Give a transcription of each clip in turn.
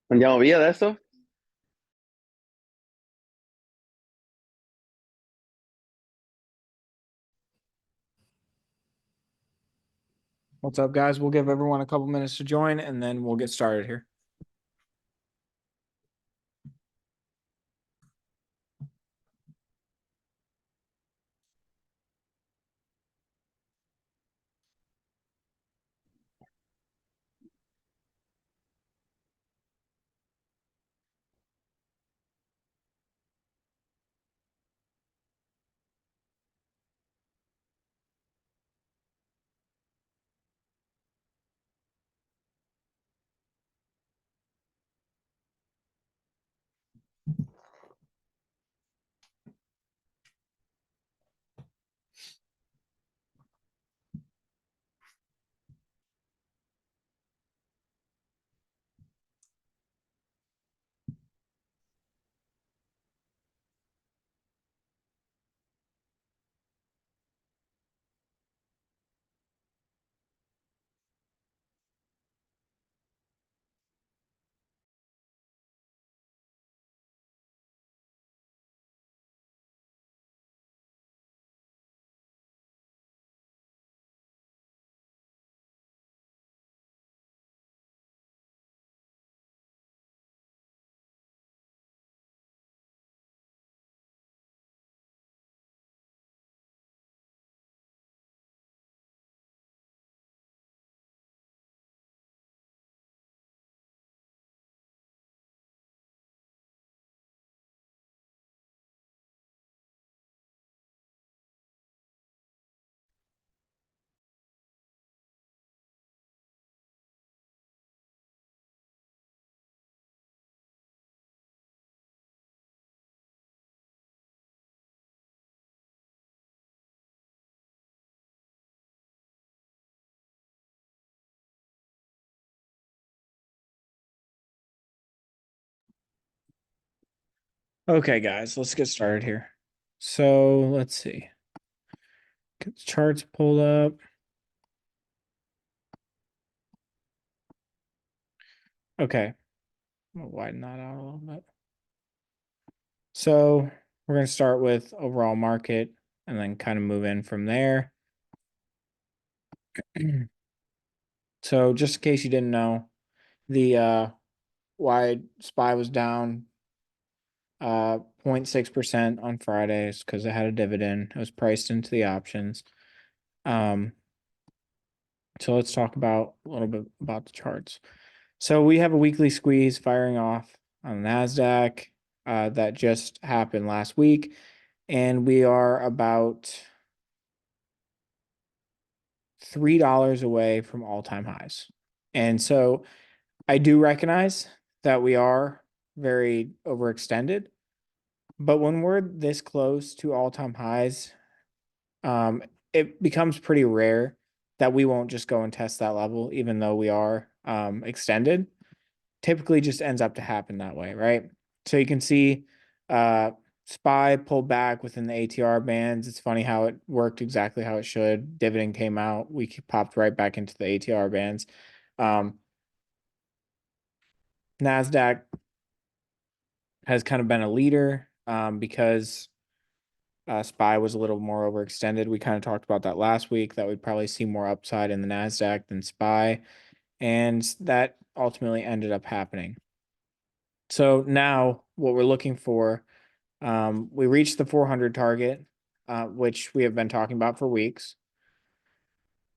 Andiamo via adesso? What's up, guys? We'll give everyone a couple minutes to join, and then we'll get started here. Okay, guys, let's get started here. So let's see. Get the charts pulled up. Okay, I'll widen that out a little bit. So we're going to start with overall market and then kind of move in from there. So just in case you didn't know, the wide SPY was down 0.6% on Fridays because it had a dividend. It was priced into the options. So let's talk about a little bit about the charts. So we have a weekly squeeze firing off on the NASDAQ that just happened last week, and we are about $3 away from all-time highs. And so I do recognize that we are very overextended, but when we're this close to all-time highs, it becomes pretty rare that we won't just go and test that level, even though we are extended. Typically just ends up to happen that way, right? So you can see SPY pulled back within the ATR bands. It's funny how it worked exactly how it should. Dividend came out. We popped right back into the ATR bands. NASDAQ has kind of been a leader because SPY was a little more overextended. We kind of talked about that last week, that we'd probably see more upside in the NASDAQ than SPY. And that ultimately ended up happening. So now what we're looking for, we reached the 400 target, which we have been talking about for weeks.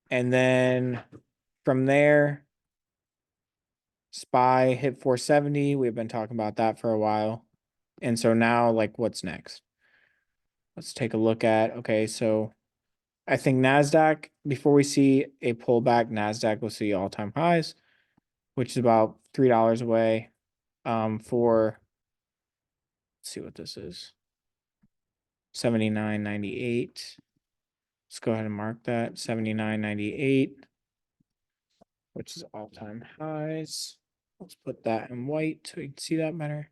And then from there, SPY hit 470. We've been talking about that for a while. And so now, like, what's next? Let's take a look at, okay, so I think NASDAQ, before we see a pullback, NASDAQ will see all-time highs, which is about $3 away for, let's see what this is, 79.98. Let's go ahead and mark that 79.98, which is all-time highs. Let's put that in white so you can see that better.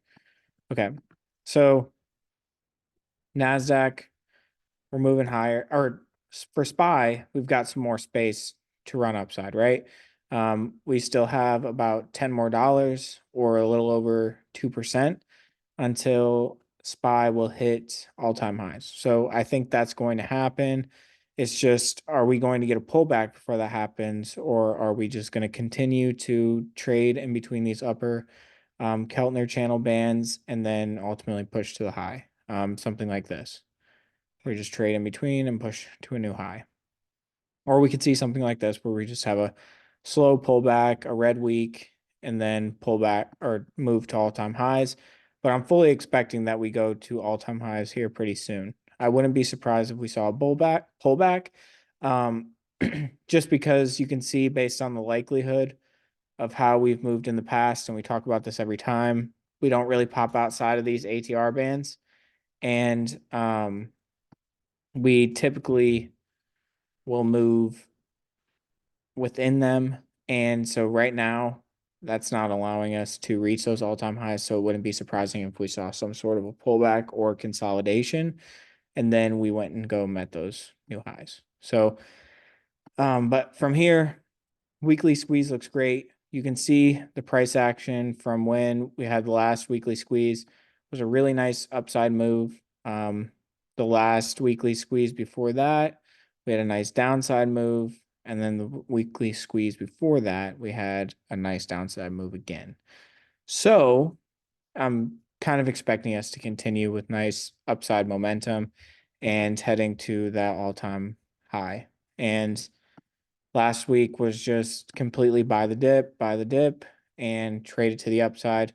Okay, so NASDAQ, we're moving higher. Or for SPY, we've got some more space to run upside, right? We still have about 10 more dollars or a little over 2% until SPY will hit all-time highs. So I think that's going to happen. It's just, are we going to get a pullback before that happens, or are we just going to continue to trade in between these upper Keltner channel bands and then ultimately push to the high? Something like this. We just trade in between and push to a new high. Or we could see something like this where we just have a slow pullback, a red week, and then pull back or move to all-time highs. But I'm fully expecting that we go to all-time highs here pretty soon. I wouldn't be surprised if we saw a pullback, just because you can see based on the likelihood of how we've moved in the past, and we talk about this every time, we don't really pop outside of these ATR bands. And we typically will move within them. And so right now, that's not allowing us to reach those all-time highs. So it wouldn't be surprising if we saw some sort of a pullback or consolidation, and then we went and met those new highs. So, but from here, weekly squeeze looks great. You can see the price action from when we had the last weekly squeeze. It was a really nice upside move. The last weekly squeeze before that, we had a nice downside move. And then the weekly squeeze before that, we had a nice downside move again. So I'm kind of expecting us to continue with nice upside momentum and heading to that all-time high. And last week was just completely buy the dip, and trade it to the upside.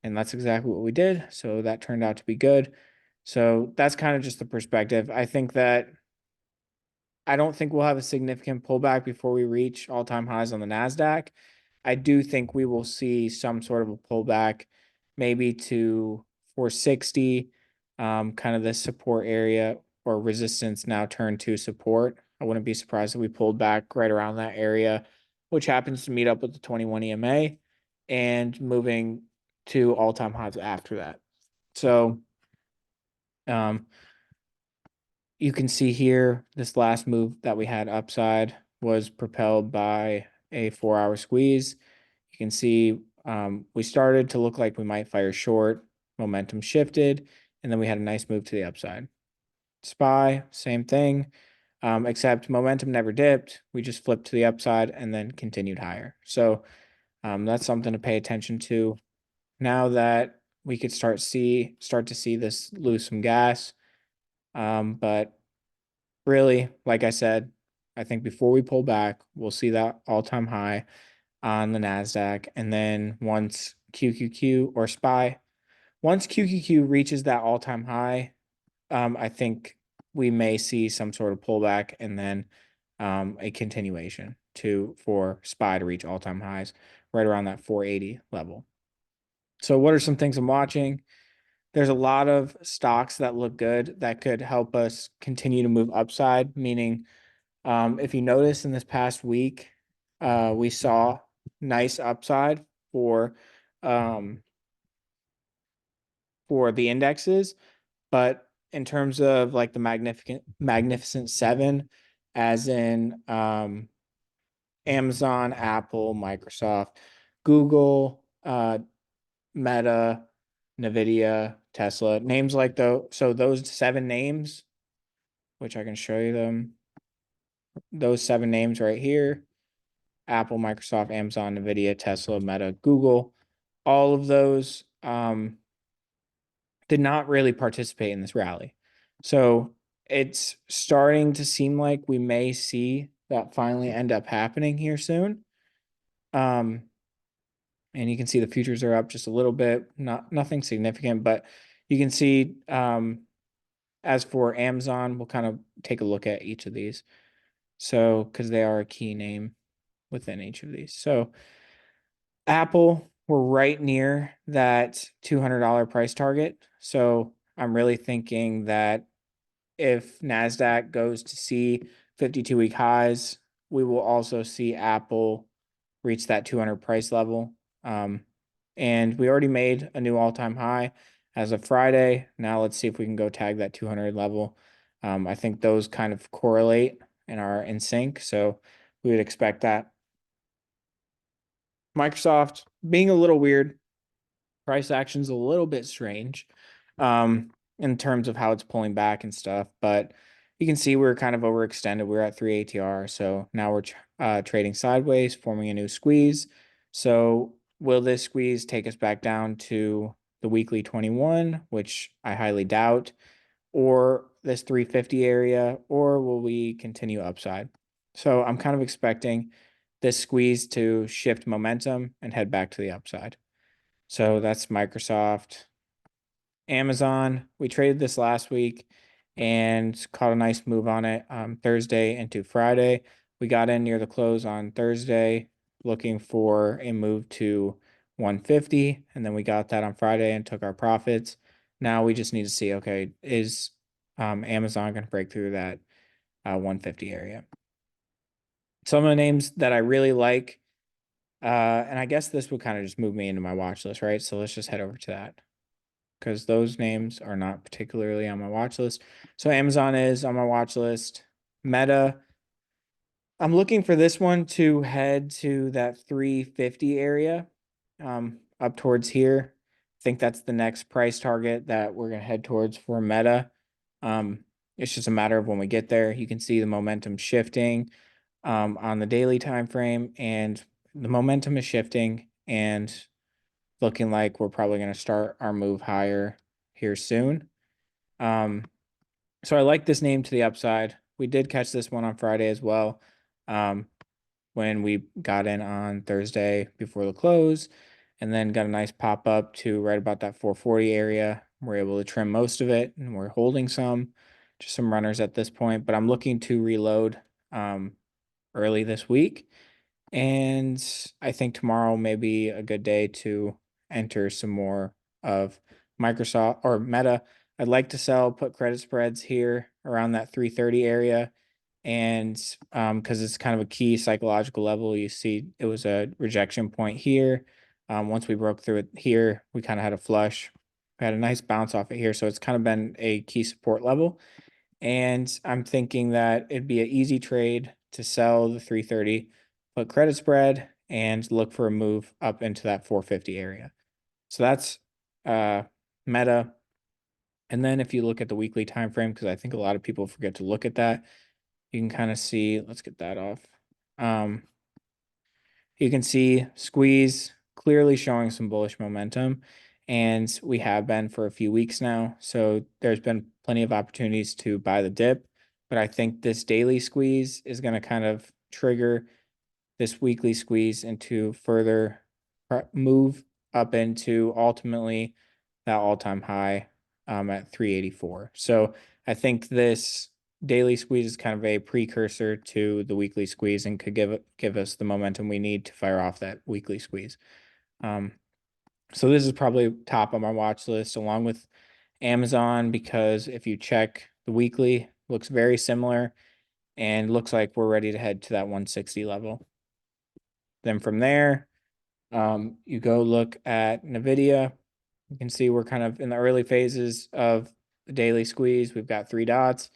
And that's exactly what we did. So that turned out to be good. So that's kind of just the perspective. I don't think we'll have a significant pullback before we reach all-time highs on the NASDAQ. I do think we will see some sort of a pullback, maybe to 460, kind of this support area, or resistance now turned to support. I wouldn't be surprised if we pulled back right around that area, which happens to meet up with the 21 EMA, and moving to all-time highs after that. So, you can see here, this last move that we had upside was propelled by a 4-hour squeeze. You can see we started to look like we might fire short, momentum shifted, and then we had a nice move to the upside. SPY, same thing, except momentum never dipped. We just flipped to the upside and then continued higher. So that's something to pay attention to. Now that we could start to see this lose some gas. But really, like I said, I think before we pull back, we'll see that all-time high on the NASDAQ. And then once QQQ or SPY, once QQQ reaches that all-time high, I think we may see some sort of pullback, and then a continuation for SPY to reach all-time highs right around that 480 level. So what are some things I'm watching? There's a lot of stocks that look good that could help us continue to move upside, meaning if you notice in this past week, we saw nice upside um, for the indexes, but in terms of like the magnificent seven, as in Amazon, Apple, Microsoft, Google, Meta, Nvidia, Tesla, names like those 7 names, which I can show you them. Those 7 names right here: Apple, Microsoft, Amazon, Nvidia, Tesla, Meta, Google. All of those did not really participate in this rally. So it's starting to seem like we may see that finally end up happening here soon. And you can see the futures are up just a little bit, nothing significant, but you can see as for Amazon, we'll kind of take a look at each of these. So, because they are a key name within each of these. So Apple, we're right near that $200 price target. So I'm really thinking that if NASDAQ goes to see 52-week highs. We will also see Apple reach that 200 price level. And we already made a new all-time high as of Friday. Now let's see if we can go tag that 200 level. I think those kind of correlate and are in sync. So we would expect that. Microsoft being a little weird, price action's a little bit strange in terms of how it's pulling back and stuff, but you can see we're kind of overextended. We're at 3 ATR, so now we're trading sideways, forming a new squeeze. So will this squeeze take us back down to the weekly 21, which I highly doubt, or this 350 area, or will we continue upside? So I'm kind of expecting this squeeze to shift momentum and head back to the upside. So that's Microsoft. Amazon, we traded this last week and caught a nice move on it Thursday into Friday. We got in near the close on Thursday looking for a move to 150, and then we got that on Friday and took our profits. Now we just need to see, okay, is Amazon going to break through that 150 area? Some of the names that I really like, and I guess this would kind of just move me into my watch list, right? So let's just head over to that because those names are not particularly on my watch list. So Amazon is on my watch list. Meta, I'm looking for this one to head to that 350 area, up towards here. I think that's the next price target that we're going to head towards for Meta. It's just a matter of when we get there. You can see the momentum shifting on the daily time frame, and the momentum is shifting and looking like we're probably going to start our move higher here soon. So I like this name to the upside. We did catch this one on Friday as well, when we got in on Thursday before the close, and then got a nice pop up to right about that 440 area. We're able to trim most of it, and we're holding just some runners at this point. But I'm looking to reload early this week. And I think tomorrow may be a good day to enter some more of Microsoft or Meta. I'd like to sell put credit spreads here around that 330 area. And because it's kind of a key psychological level, you see it was a rejection point here. Once we broke through it here, we kind of had a flush. We had a nice bounce off it here. So it's kind of been a key support level. And I'm thinking that it'd be an easy trade to sell the 330, put credit spread, and look for a move up into that 450 area. So that's Meta. And then if you look at the weekly time frame, because I think a lot of people forget to look at that, you can kind of see, let's get that off. You can see squeeze clearly showing some bullish momentum, and we have been for a few weeks now. So there's been plenty of opportunities to buy the dip, but I think this daily squeeze is going to kind of trigger this weekly squeeze into further move up into ultimately that all-time high at 384. So I think this daily squeeze is kind of a precursor to the weekly squeeze and could give us the momentum we need to fire off that weekly squeeze. So this is probably top on my watch list along with Amazon, because if you check the weekly, looks very similar and looks like we're ready to head to that 160 level. Then from there, you go look at NVIDIA. You can see we're kind of in the early phases of the daily squeeze. We've got 3 dots.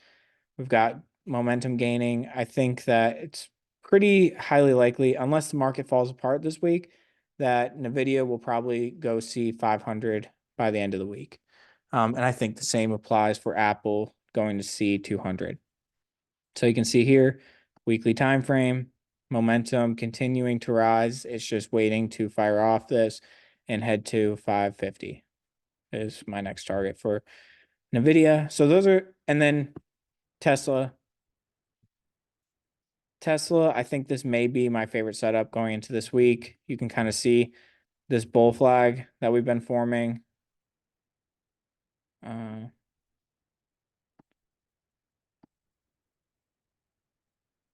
We've got momentum gaining. I think that it's pretty highly likely, unless the market falls apart this week, that NVIDIA will probably go see 500 by the end of the week. And I think the same applies for Apple going to see 200. So you can see here, weekly time frame, momentum continuing to rise. It's just waiting to fire off this and head to 550 is my next target for NVIDIA. So those are, and then Tesla. I think this may be my favorite setup going into this week. You can kind of see this bull flag that we've been forming.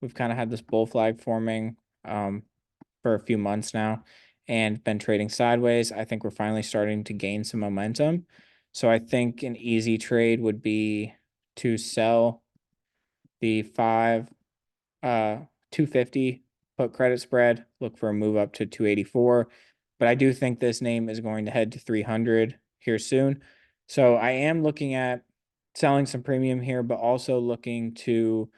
We've kind of had this bull flag forming for a few months now and been trading sideways. I think we're finally starting to gain some momentum. So I think an easy trade would be to sell the 5 250 put credit spread, look for a move up to 284. But I do think this name is going to head to 300 here soon. So I am looking at selling some premium here, but also looking to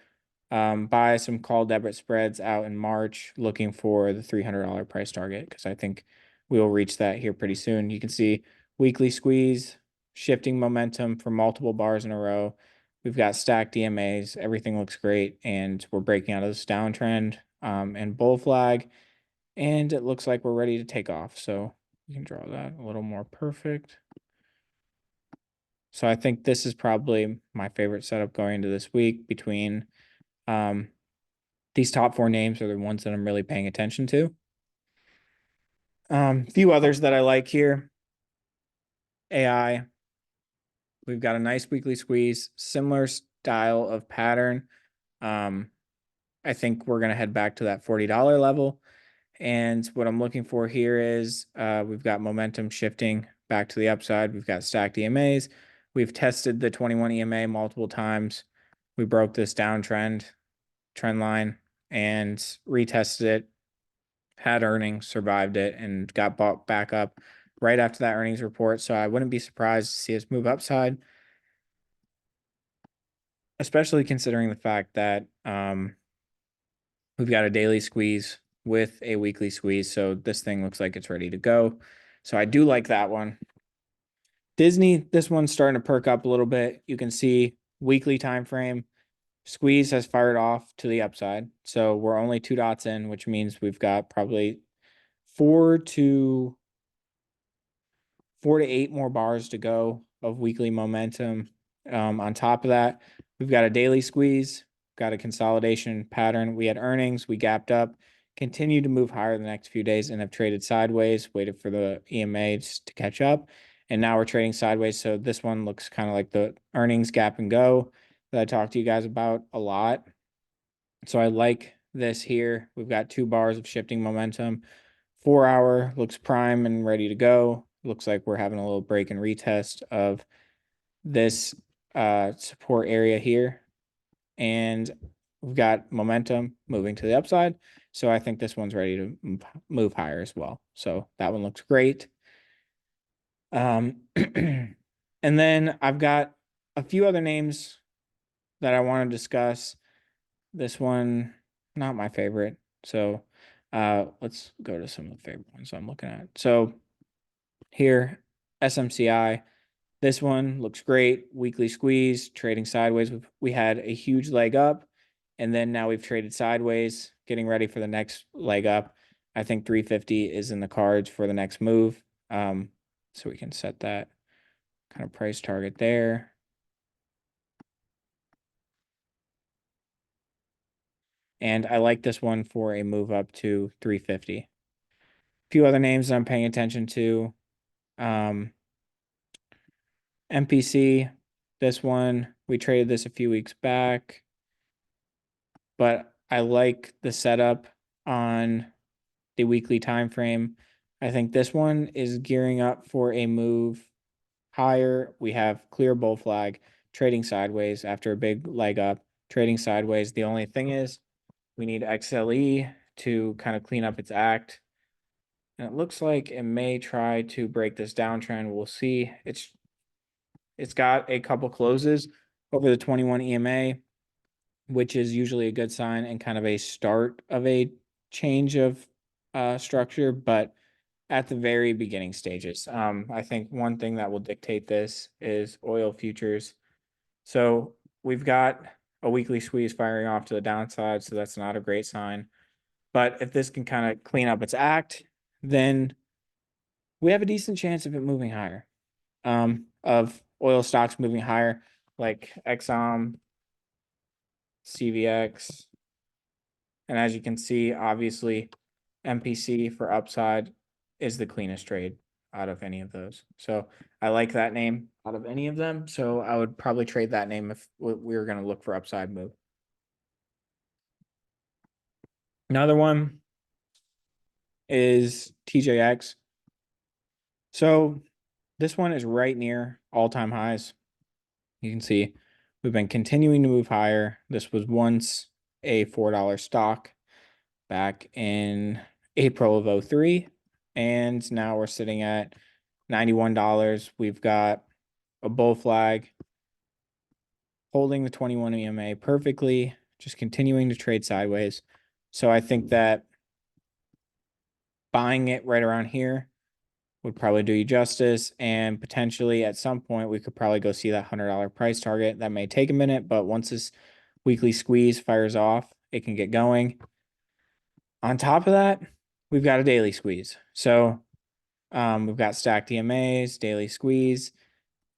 buy some call debit spreads out in March, looking for the $300 price target because I think we will reach that here pretty soon. You can see weekly squeeze, shifting momentum for multiple bars in a row. We've got stacked DMAs. Everything looks great, and we're breaking out of this downtrend and bull flag, and it looks like we're ready to take off. So you can draw that a little more perfect. So I think this is probably my favorite setup going into this week between these top four names are the ones that I'm really paying attention to. Few others that I like here. AI. We've got a nice weekly squeeze, similar style of pattern. I think we're going to head back to that $40 level. And what I'm looking for here is we've got momentum shifting back to the upside. We've got stacked EMAs. We've tested the 21 EMA multiple times. We broke this downtrend trend line and retested it, had earnings, survived it, and got bought back up right after that earnings report. So I wouldn't be surprised to see us move upside, especially considering the fact that we've got a daily squeeze with a weekly squeeze. So this thing looks like it's ready to go. So I do like that one. Disney, this one's starting to perk up a little bit. You can see weekly time frame. Squeeze has fired off to the upside. So we're only 2 dots in, which means we've got probably 4 to 8 more bars to go of weekly momentum. On top of that, we've got a daily squeeze, got a consolidation pattern. We had earnings, we gapped up, continued to move higher the next few days and have traded sideways, waited for the EMAs to catch up. And now we're trading sideways. So this one looks kind of like the earnings gap and go that I talked to you guys about a lot. So I like this here. We've got 2 bars of shifting momentum. 4 hour looks prime and ready to go. Looks like we're having a little break and retest of this support area here. And we've got momentum moving to the upside. So I think this one's ready to move higher as well. So that one looks great. And then I've got a few other names that I want to discuss. This one, not my favorite. So let's go to some of the favorite ones I'm looking at. So here, SMCI. This one looks great. Weekly squeeze, trading sideways. We had a huge leg up, and then now we've traded sideways, getting ready for the next leg up. I think 350 is in the cards for the next move. So we can set that kind of price target there. And I like this one for a move up to 350. A few other names that I'm paying attention to. MPC, this one, we traded this a few weeks back, but I like the setup on the weekly time frame. I think this one is gearing up for a move higher. We have clear bull flag, trading sideways after a big leg up, trading sideways. The only thing is we need XLE to kind of clean up its act. And it looks like it may try to break this downtrend. We'll see. It's got a couple closes over the 21 EMA, which is usually a good sign and kind of a start of a change of structure, but at the very beginning stages. I think one thing that will dictate this is oil futures. So we've got a weekly squeeze firing off to the downside, so that's not a great sign. But if this can kind of clean up its act, then we have a decent chance of it moving higher. Of oil stocks moving higher, like Exxon, CVX. And as you can see, obviously, MPC for upside is the cleanest trade out of any of those. So I like that name out of any of them. So I would probably trade that name if we were going to look for upside move. Another one is TJX. So this one is right near all-time highs. You can see we've been continuing to move higher. This was once a $4 stock back in April of 03. And now we're sitting at $91. We've got a bull flag holding the 21 EMA perfectly, just continuing to trade sideways. So I think that buying it right around here would probably do you justice. And potentially at some point, we could probably go see that $100 price target. That may take a minute, but once this weekly squeeze fires off, it can get going. On top of that, we've got a daily squeeze. So we've got stacked EMAs, daily squeeze,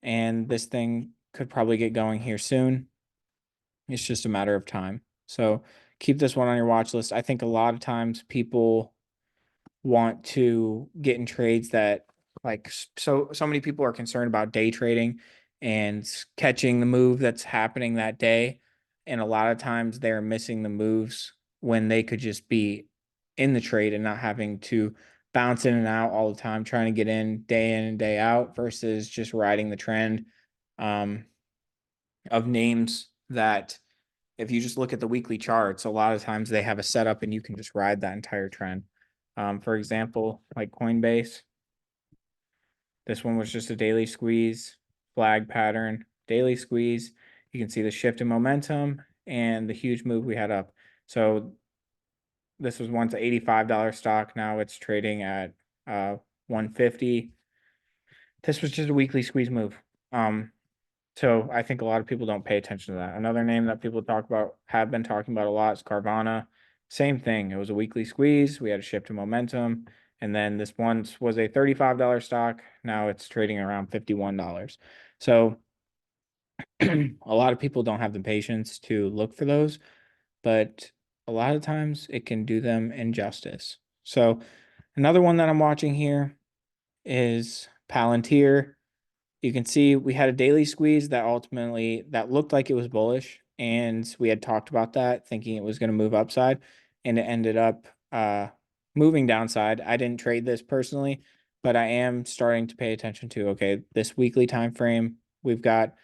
and this thing could probably get going here soon. It's just a matter of time. So keep this one on your watch list. I think a lot of times people want to get in trades that like so many people are concerned about day trading and catching the move that's happening that day. And a lot of times they're missing the moves when they could just be in the trade and not having to bounce in and out all the time, trying to get in and day out versus just riding the trend um, of names that if you just look at the weekly charts, a lot of times they have a setup and you can just ride that entire trend. For example, like Coinbase, this one was just a daily squeeze, flag pattern, daily squeeze. You can see the shift in momentum and the huge move we had up. So this was once an $85 stock. Now it's trading at 150. This was just a weekly squeeze move. So I think a lot of people don't pay attention to that. Another name that people have been talking about a lot is Carvana. Same thing. It was a weekly squeeze. We had a shift in momentum. And then this once was a $35 stock. Now it's trading around $51. So a lot of people don't have the patience to look for those, but a lot of times it can do them injustice. So another one that I'm watching here is Palantir. You can see we had a daily squeeze that looked like it was bullish, and we had talked about that, thinking it was going to move upside, and it ended up moving downside. I didn't trade this personally, but I am starting to pay attention to, okay, this weekly time frame. We've got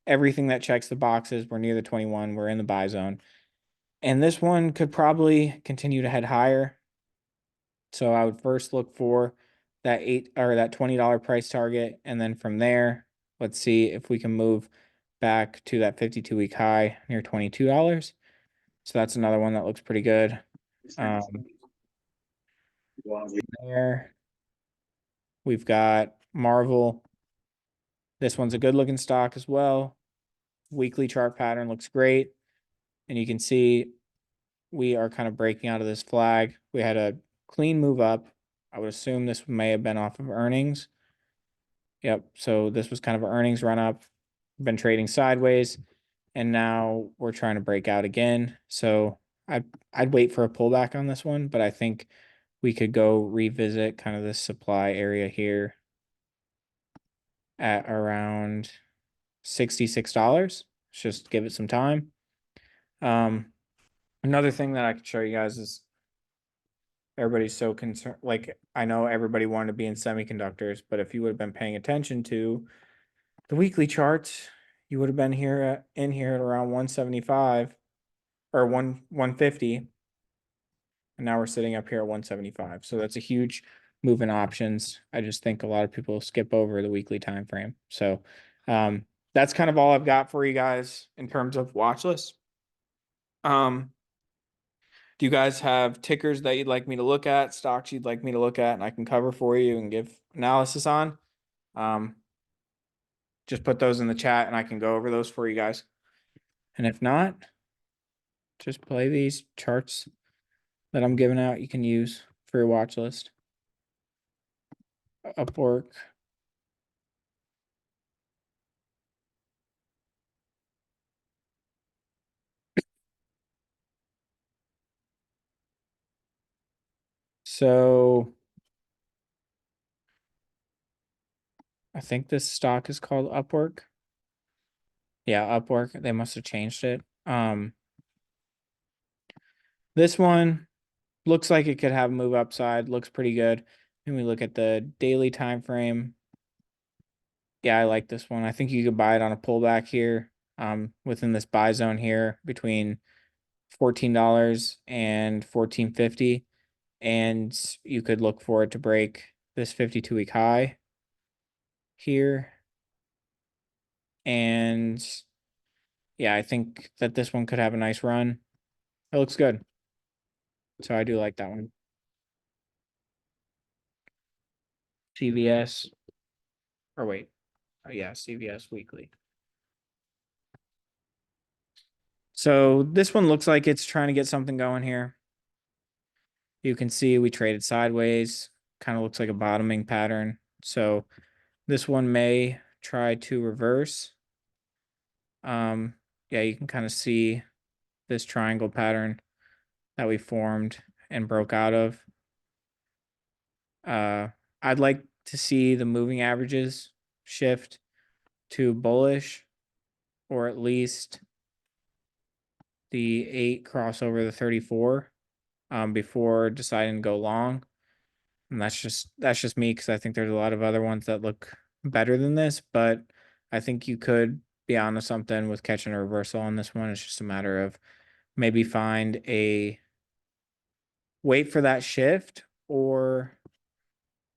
everything that checks the boxes. We're near the 21. We're in the buy zone. And this one could probably continue to head higher. So I would first look for that $20 price target. And then from there, let's see if we can move back to that 52-week high near $22. So that's another one that looks pretty good. There we've got Marvel. This one's a good looking stock as well. Weekly chart pattern looks great. And you can see we are kind of breaking out of this flag. We had a clean move up. I would assume this may have been off of earnings. Yep. So this was kind of an earnings run up. Been trading sideways, and now we're trying to break out again. So I'd wait for a pullback on this one, but I think we could go revisit kind of this supply area here at around $66. Just give it some time. Another thing that I could show you guys is everybody's so concerned. Like, I know everybody wanted to be in semiconductors, but if you would have been paying attention to the weekly charts, you would have been in here at around 175 or 150. And now we're sitting up here at 175. So that's a huge move in options. I just think a lot of people skip over the weekly time frame. So that's kind of all I've got for you guys in terms of watch list. Do you guys have tickers that you'd like me to look at, stocks you'd like me to look at, and I can cover for you and give analysis on? Just put those in the chat and I can go over those for you guys. And if not, just play these charts that I'm giving out you can use for your watch list. Upwork. So I think this stock is called Upwork. Yeah, Upwork. They must have changed it. This one looks like it could have a move upside, looks pretty good. And we look at the daily time frame. Yeah, I like this one. I think you could buy it on a pullback here, within this buy zone here between $14 and 14.50, and you could look for it to break this 52-week high here. And yeah, I think that this one could have a nice run. It looks good. So I do like that one. CVS, or wait, oh yeah, CVS weekly. So this one looks like it's trying to get something going here. You can see we traded sideways, kind of looks like a bottoming pattern. So this one may try to reverse. Yeah, you can kind of see this triangle pattern that we formed and broke out of. I'd like to see the moving averages shift to bullish, or at least the 8 cross over the 34 before deciding to go long. And that's just me, because I think there's a lot of other ones that look better than this, but I think you could be onto something with catching a reversal on this one. It's just a matter of maybe wait for that shift, or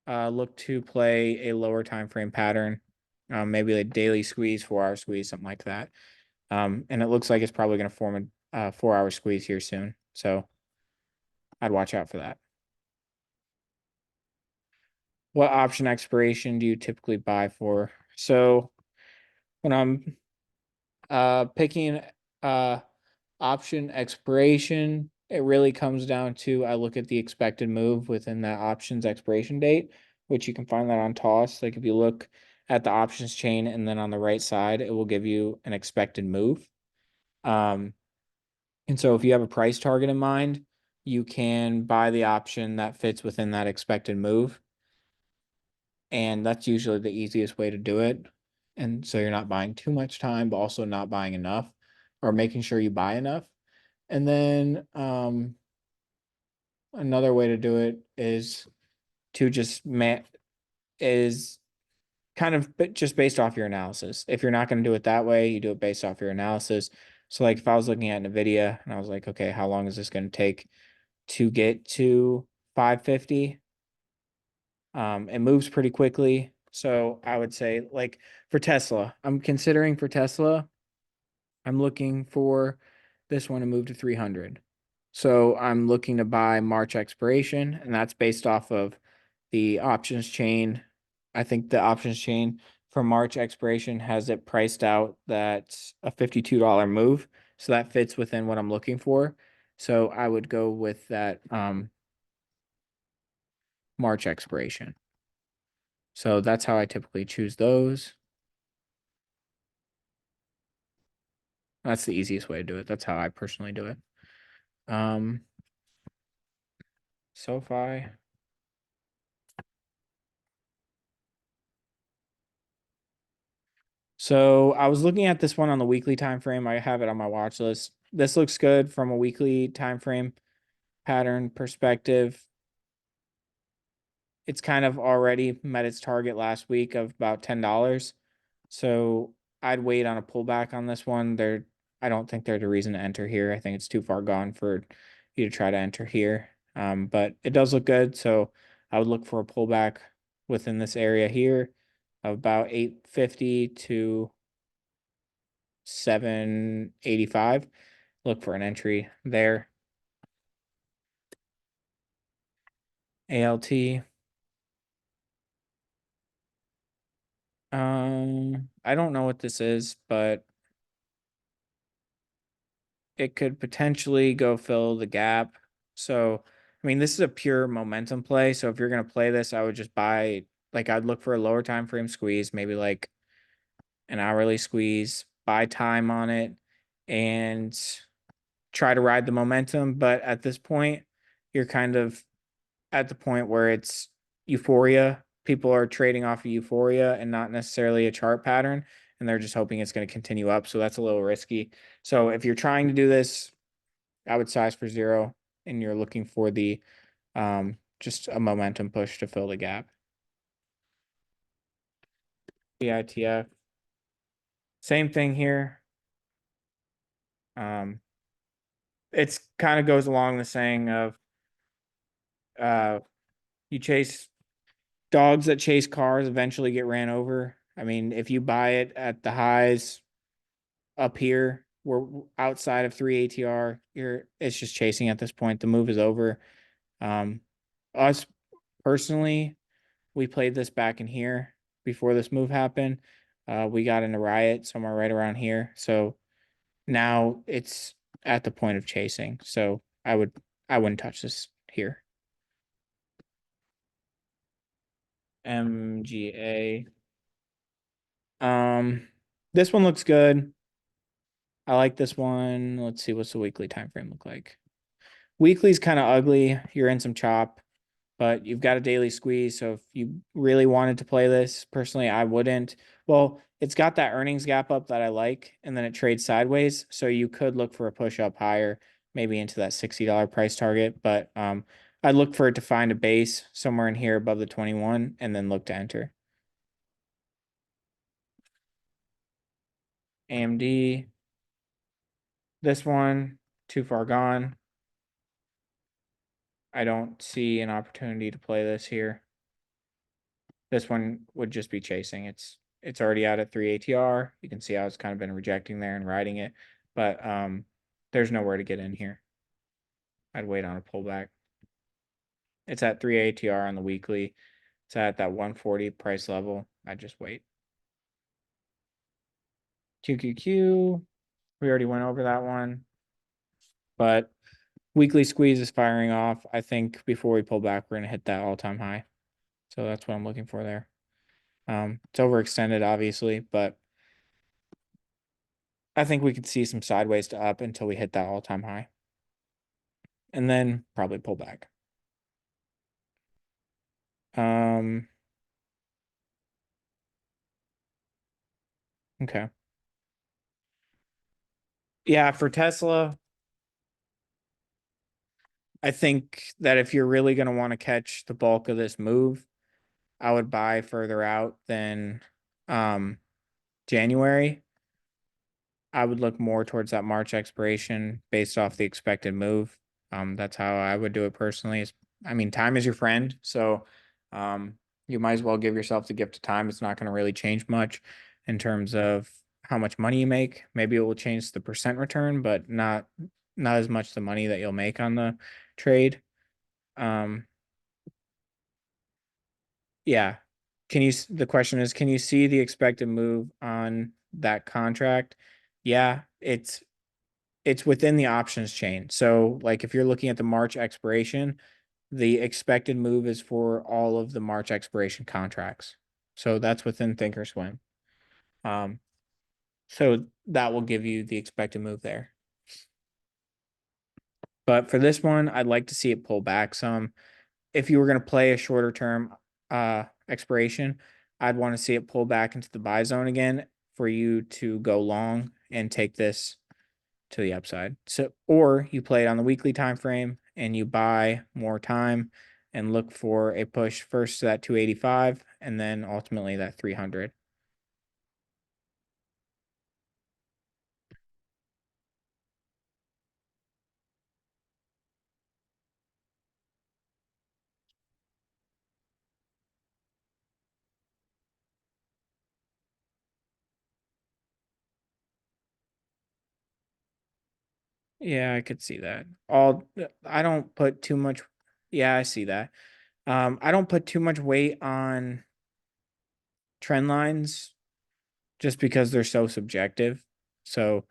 look to play a lower time frame pattern, maybe a daily squeeze, 4-hour squeeze, something like that. And it looks like it's probably going to form a 4-hour squeeze here soon, so I'd watch out for that. What option expiration do you typically buy for? So when I'm picking option expiration, it really comes down to, I look at the expected move within that option's expiration date, which you can find that on toss. Like if you look at the options chain and then on the right side, it will give you an expected move. And so if you have a price target in mind, you can buy the option that fits within that expected move. And that's usually the easiest way to do it. And so you're not buying too much time, but also not buying enough, or making sure you buy enough. And then another way to do it is to is kind of just based off your analysis. If you're not going to do it that way, you do it based off your analysis. So like if I was looking at Nvidia and I was like, okay, how long is this going to take to get to 550? It moves pretty quickly. So I would say, like for Tesla, I'm looking for this one to move to 300. So I'm looking to buy March expiration, and that's based off of the options chain. I think the options chain for March expiration has it priced out that's a $52 move. So that fits within what I'm looking for. So I would go with that March expiration. So that's how I typically choose those. That's the easiest way to do it. That's how I personally do it. SoFi. So I was looking at this one on the weekly time frame. I have it on my watch list. This looks good from a weekly time frame pattern perspective. It's kind of already met its target last week of about $10. So I'd wait on a pullback on this one. I don't think there's a reason to enter here. I think it's too far gone for you to try to enter here. But it does look good. So I would look for a pullback within this area here of about 850 to 785. Look for an entry there. ALT. I don't know what this is, but it could potentially go fill the gap. So, I mean, this is a pure momentum play. So if you're gonna play this, I would just buy, like I'd look for a lower time frame squeeze, maybe like an hourly squeeze, buy time on it, and try to ride the momentum. But at this point, you're kind of at the point where it's euphoria. People are trading off of euphoria and not necessarily a chart pattern, and they're just hoping it's going to continue up. So that's a little risky. So if you're trying to do this, I would size for 0, and you're looking for the just a momentum push to fill the gap. BITF, same thing here. it's kind of goes along the saying of uh you chase dogs that chase cars eventually get ran over. I mean, if you buy it at the highs up here, we're outside of 3 ATR, it's just chasing at this point. The move is over. Um us personally, we played this back in here before this move happened. We got in a riot somewhere right around here. So now it's at the point of chasing. So I wouldn't touch this here. MGA. Um, this one looks good. I like this one. Let's see, what's the weekly time frame look like? Weekly's kind of ugly. You're in some chop, but you've got a daily squeeze. So if you really wanted to play this, personally, I wouldn't. Well, it's got that earnings gap up that I like, and then it trades sideways. So you could look for a push up higher, maybe into that $60 price target. But I'd look for it to find a base somewhere in here above the 21 and then look to enter. AMD. This one, too far gone. I don't see an opportunity to play this here. This one would just be chasing. It's already out at 3 ATR. You can see how it's kind of been rejecting there and riding it, but there's nowhere to get in here. I'd wait on a pullback. It's at 3 ATR on the weekly. It's at that 140 price level. I'd just wait. QQQ. We already went over that one, but weekly squeeze is firing off. I think before we pull back, we're going to hit that all-time high. So that's what I'm looking for there. It's overextended, obviously, but I think we could see some sideways to up until we hit that all-time high. And then probably pull back. Okay. Yeah, for Tesla, I think that if you're really going to want to catch the bulk of this move, I would buy further out than January. I would look more towards that March expiration based off the expected move. That's how I would do it personally. I mean, time is your friend, so you might as well give yourself the gift of time. It's not going to really change much in terms of how much money you make. Maybe it will change the percent return, but not as much the money that you'll make on the trade. Um, yeah. The question is, can you see the expected move on that contract? Yeah, it's within the options chain. So like if you're looking at the March expiration, the expected move is for all of the March expiration contracts. So that's within Thinkorswim. Um, so that will give you the expected move there. But for this one, I'd like to see it pull back some. If you were going to play a shorter term expiration, I'd want to see it pull back into the buy zone again for you to go long and take this to the upside. So, or you play it on the weekly time frame and you buy more time and look for a push first to that 285 and then ultimately that 300. Yeah, I could see that. I don't put too much. Yeah, I see that. I don't put too much weight on trend lines just because they're so subjective. So,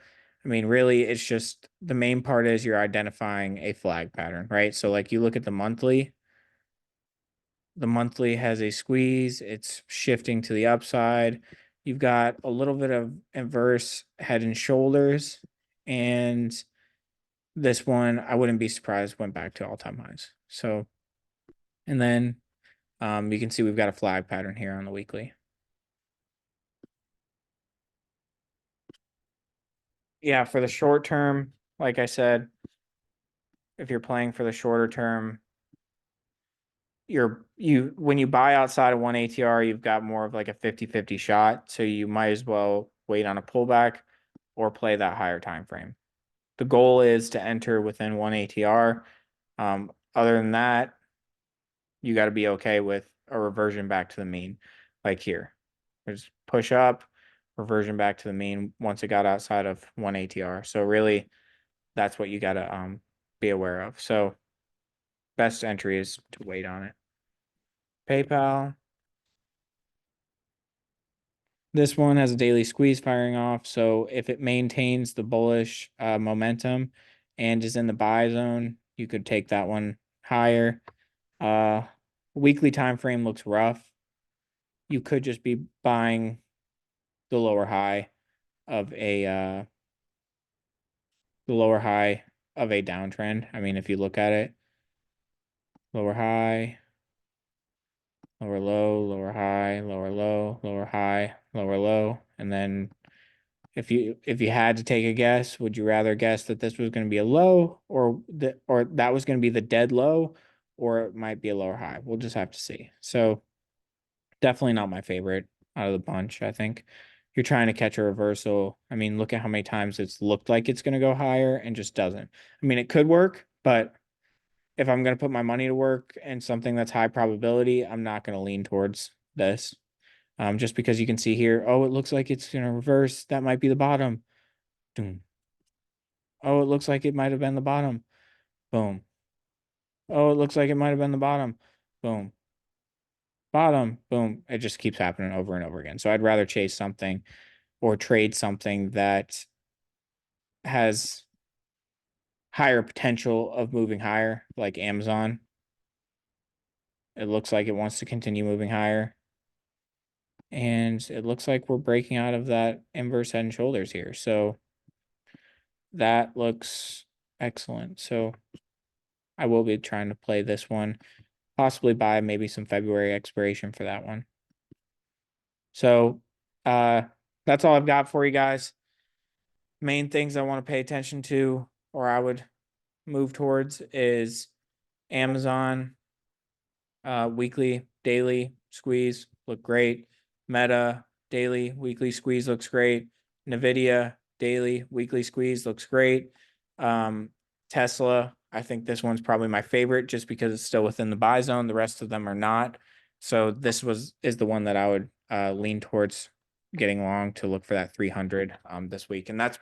I mean, really, it's just the main part is you're identifying a flag pattern, right? So, like you look at the monthly has a squeeze, it's shifting to the upside. You've got a little bit of inverse head and shoulders, and this one, I wouldn't be surprised, went back to all-time highs. So, and then you can see we've got a flag pattern here on the weekly. Yeah, for the short term, like I said, if you're playing for the shorter term, when you buy outside of 1 ATR, you've got more of like a 50-50 shot. So you might as well wait on a pullback or play that higher time frame. the goal is to enter within 1 ATR. Other than that, you got to be okay with a reversion back to the mean, like here. There's push up, reversion back to the mean once it got outside of 1 ATR. So really, that's what you got to be aware of. So best entry is to wait on it. PayPal. This one has a daily squeeze firing off. So if it maintains the bullish momentum and is in the buy zone, you could take that one higher. Weekly time frame looks rough. You could just be buying the lower high of a downtrend. I mean, if you look at it, lower high, lower low, lower high, lower low, lower high, lower low, and then if you had to take a guess, would you rather guess that this was going to be a low or that was going to be the dead low, or it might be a lower high? We'll just have to see. So definitely not my favorite out of the bunch. I think you're trying to catch a reversal. I mean, look at how many times it's looked like it's going to go higher and just doesn't. I mean, it could work, but if I'm going to put my money to work and something that's high probability, I'm not going to lean towards this. Just because you can see here, oh, it looks like it's going to reverse. That might be the bottom. Boom. Oh, it looks like it might have been the bottom. Boom. Oh, it looks like it might have been the bottom. Boom. Bottom. Boom. It just keeps happening over and over again. So I'd rather chase something or trade something that has higher potential of moving higher, like Amazon. It looks like it wants to continue moving higher. And it looks like we're breaking out of that inverse head and shoulders here. So that looks excellent. So I will be trying to play this one, possibly buy maybe some February expiration for that one. So that's all I've got for you guys. Main things I want to pay attention to, or I would move towards, is Amazon weekly, daily squeeze look great. Meta daily, weekly squeeze looks great. Nvidia daily, weekly squeeze looks great. Tesla, I think this one's probably my favorite just because it's still within the buy zone. The rest of them are not. So this is the one that I would lean towards getting long to look for that 300 this week. And that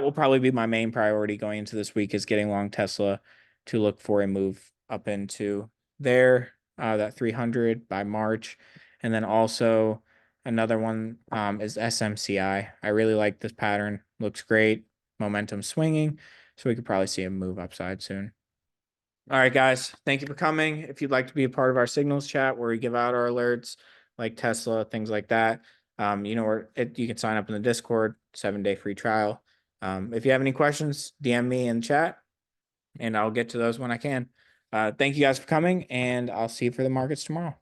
will probably be my main priority going into this week, is getting long Tesla to look for a move up into there, that 300 by March. And then also another one is SMCI. I really like this pattern. Looks great. Momentum swinging. So we could probably see a move upside soon. All right, guys. Thank you for coming. If you'd like to be a part of our signals chat where we give out our alerts like Tesla, things like that, you can sign up in the Discord, 7-day free trial. If you have any questions, DM me in chat and I'll get to those when I can. Thank you guys for coming, and I'll see you for the markets tomorrow.